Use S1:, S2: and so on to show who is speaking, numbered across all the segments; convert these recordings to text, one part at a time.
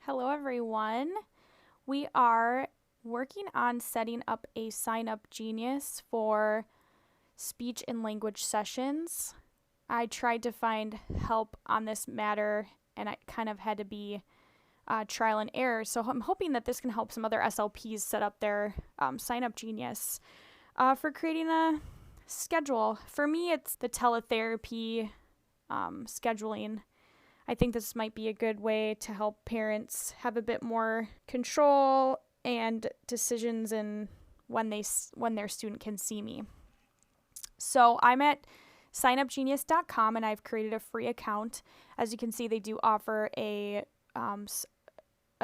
S1: Hello everyone. We are working on setting up a SignUpGenius for speech and language sessions. I tried to find help on this matter and it kind of had to be trial and error. So I'm hoping that this can help some other SLPs set up their SignUpGenius for creating a schedule. For me, it's the teletherapy scheduling. I think this might be a good way to help parents have a bit more control and decisions in when their student can see me. So I'm at signupgenius.com and I've created a free account. As you can see, they do offer a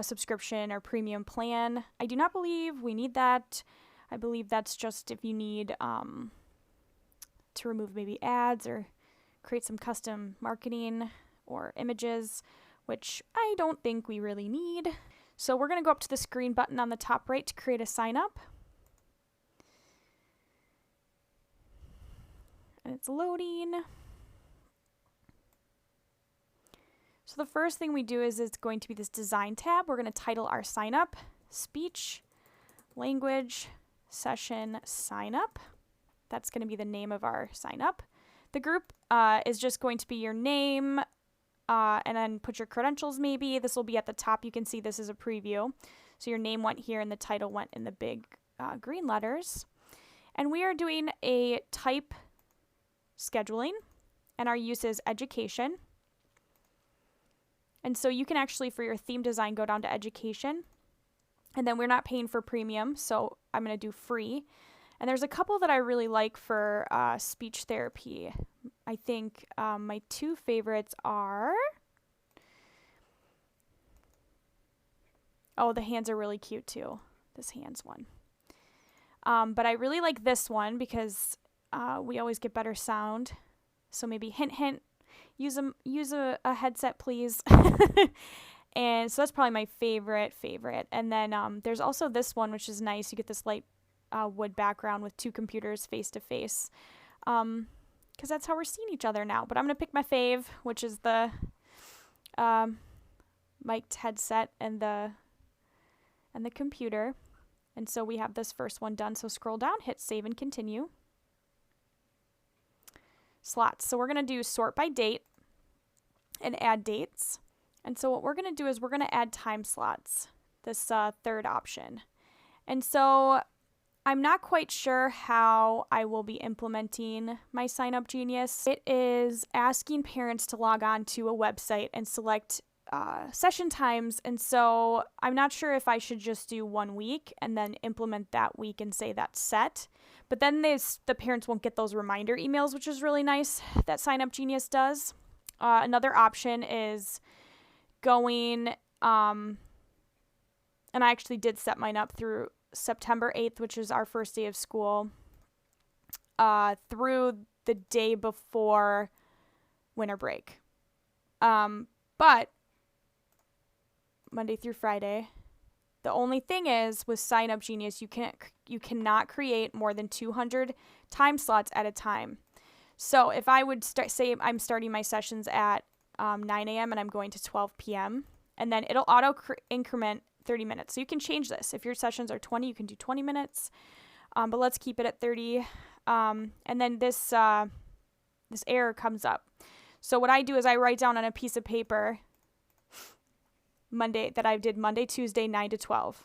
S1: subscription or premium plan. I do not believe we need that. I believe that's just if you need to remove maybe ads or create some custom marketing or images, which I don't think we really need. So we're going to go up to this green button on the top right to create a sign up. And it's loading. So the first thing we do is it's going to be this design tab. We're going to title our sign up speech, language, session, sign up. That's going to be the name of our sign up. The group is just going to be your name, and then put your credentials maybe. This will be at the top. You can see this is a preview. So your name went here and the title went in the big green letters. And we are doing a type scheduling, and our use is education. And so you can actually, for your theme design, go down to education. And then we're not paying for premium, so I'm going to do free. And there's a couple that I really like for speech therapy. I think my two favorites are... Oh, the hands are really cute too. This hands one. But I really like this one because we always get better sound. So maybe hint, hint. Use a headset, please. And so that's probably my favorite. And then there's also this one, which is nice. You get this light wood background with two computers face to face. Because that's how we're seeing each other now. But I'm going to pick my fave, which is the mic'd headset and the computer. And so we have this first one done. So scroll down, hit save and continue. Slots. So we're going to do sort by date and add dates. And so what we're going to do is we're going to add time slots, this third option. And so I'm not quite sure how I will be implementing my SignUpGenius. It is asking parents to log on to a website and select session times, and so I'm not sure if I should just do 1 week and then implement that week and say that's set. But then the parents won't get those reminder emails, which is really nice that SignUpGenius does. Another option is going, and I actually did set mine up through September 8th, which is our first day of school, through the day before winter break. But Monday through Friday. The only thing is with SignUpGenius, you cannot create more than 200 time slots at a time. So if I would say I'm starting my sessions at 9 a.m. and I'm going to 12 p.m. and then it'll auto increment 30 minutes. So you can change this. If your sessions are 20, you can do 20 minutes. But let's keep it at 30. And then this error comes up. So what I do is I write down on a piece of paper Monday, Tuesday, 9 to 12.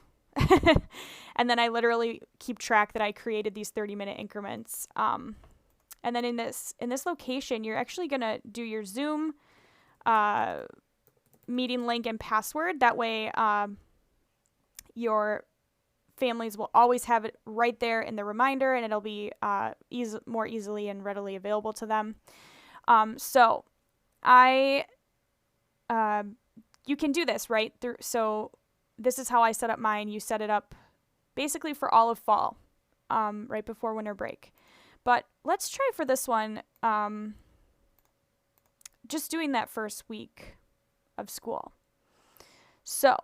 S1: And then I literally keep track that I created these 30-minute increments. And then in this location, you're actually going to do your Zoom meeting link and password. That way your families will always have it right there in the reminder, and it'll be more easily and readily available to them. So you can do this, right? So this is how I set up mine. You set it up basically for all of fall, right before winter break. But let's try for this one, just doing that first week of school. So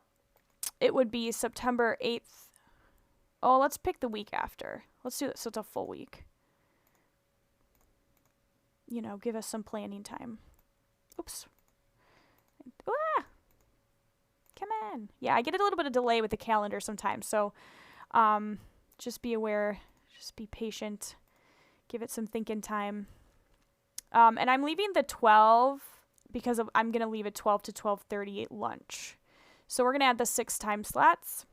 S1: it would be September 8th. Oh, let's pick the week after. Let's do it so it's a full week. Give us some planning time. Oops. Ah! Come on. Yeah, I get a little bit of delay with the calendar sometimes. So just be aware. Just be patient. Give it some thinking time. And I'm leaving the 12 because I'm going to leave a 12 to 12:30 lunch. So we're going to add the 6 time slots.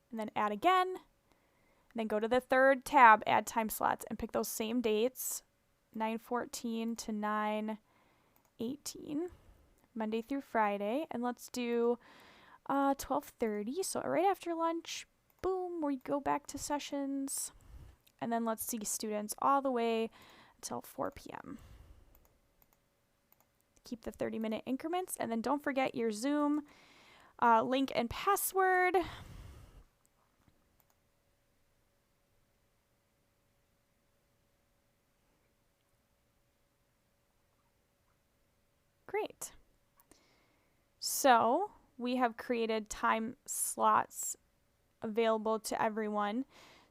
S1: And then add again. And then go to the third tab, add time slots, and pick those same dates, 9/14 to 9/18, Monday through Friday. And let's do 12:30, so right after lunch, boom, we go back to sessions. And then let's see students all the way until 4 p.m. Keep the 30-minute increments, and then don't forget your Zoom link and password. Great. So we have created time slots available to everyone.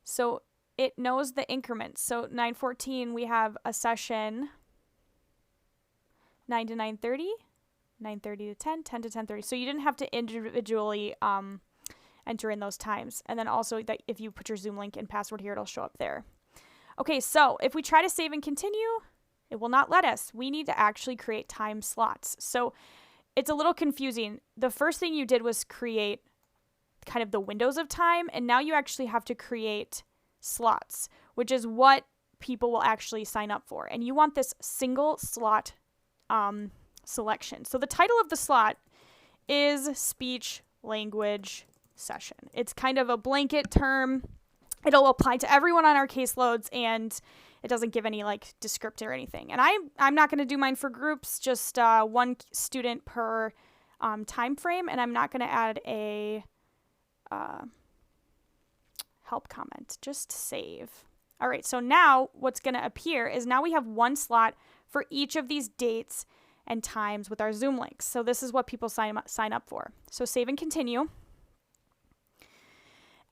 S1: So it knows the increments. So 9:14, we have a session 9 to 9:30, 9:30 to 10, 10 to 10:30. So you didn't have to individually enter in those times. And then also that if you put your Zoom link and password here, it'll show up there. Okay, so if we try to save and continue, it will not let us. We need to actually create time slots. So it's a little confusing. The first thing you did was create kind of the windows of time, and now you actually have to create slots, which is what people will actually sign up for. And you want this single slot selection. So the title of the slot is speech language session. It's kind of a blanket term. It'll apply to everyone on our caseloads, and it doesn't give any like descriptor or anything. And I'm not going to do mine for groups, just one student per time frame, and I'm not going to add a help comment. Just save. All right, so now what's going to appear is now we have one slot for each of these dates and times with our Zoom links. So this is what people sign up for. So save and continue.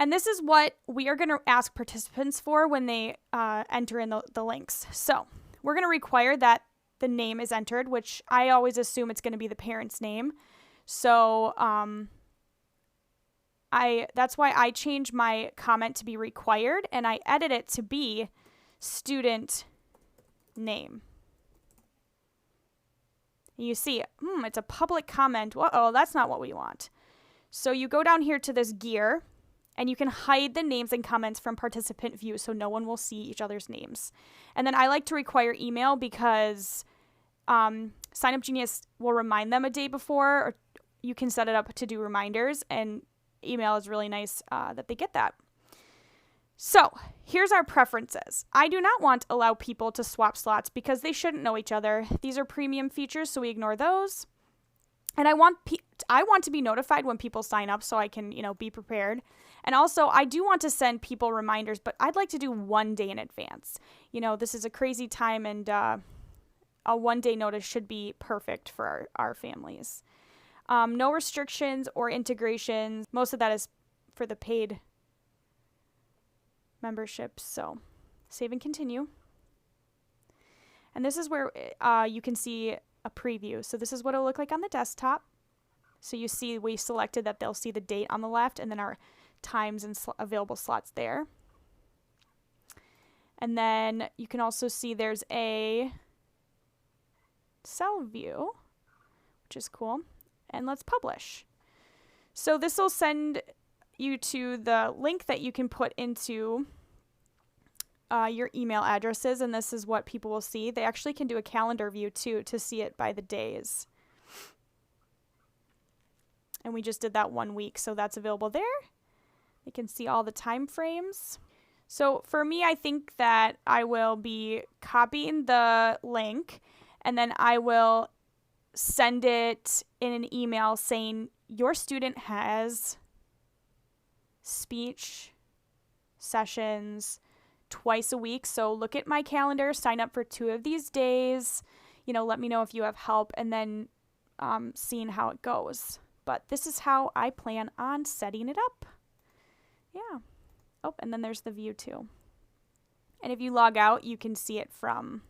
S1: And this is what we are going to ask participants for when they enter in the links. So we're going to require that the name is entered, which I always assume it's going to be the parent's name. So that's why I change my comment to be required, and I edit it to be student name. You see, it's a public comment. Uh-oh, that's not what we want. So you go down here to this gear, and you can hide the names and comments from participant view so no one will see each other's names. And then I like to require email because SignUpGenius will remind them a day before, or you can set it up to do reminders, and email is really nice that they get that. So here's our preferences. I do not want to allow people to swap slots because they shouldn't know each other. These are premium features, so we ignore those. And I want to be notified when people sign up so I can, be prepared. And also, I do want to send people reminders, but I'd like to do 1 day in advance. This is a crazy time, and a 1-day notice should be perfect for our families. No restrictions or integrations. Most of that is for the paid memberships. So save and continue. And this is where you can see a preview. So this is what it'll look like on the desktop. So you see we selected that they'll see the date on the left and then our times and available slots there. And then you can also see there's a cell view, which is cool. And let's publish. So this will send you to the link that you can put into your email addresses, and this is what people will see. They actually can do a calendar view too to see it by the days. And we just did that 1 week, so that's available there. They can see all the time frames. So for me, I think that I will be copying the link, and then I will send it in an email saying your student has speech sessions twice a week. So look at my calendar, sign up for 2 of these days, let me know if you have help, and then seeing how it goes. But this is how I plan on setting it up. Yeah. Oh, and then there's the view too. And if you log out, you can see it from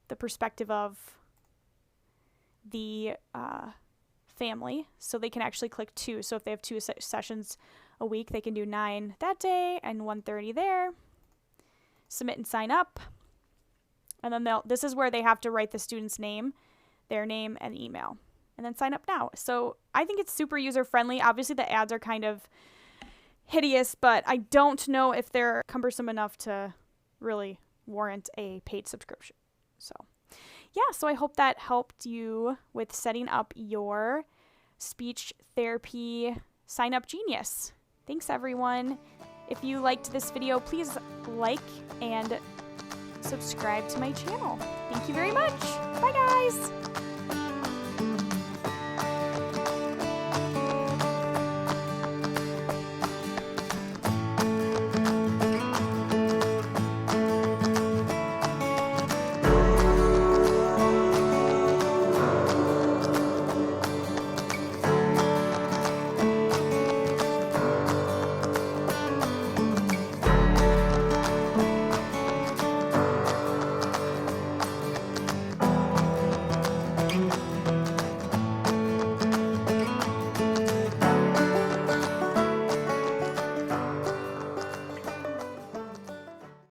S1: the perspective of the family, so they can actually click 2. So if they have 2 sessions a week, they can do 9 that day and 1:30 there. Submit and sign up. And then this is where they have to write the student's name, their name, and email. And then sign up now. So I think it's super user-friendly. Obviously, the ads are kind of hideous, but I don't know if they're cumbersome enough to really warrant a paid subscription. So yeah, so I hope that helped you with setting up your speech therapy SignUpGenius. Thanks, everyone. If you liked this video, please like and subscribe to my channel. Thank you very much. Bye, guys.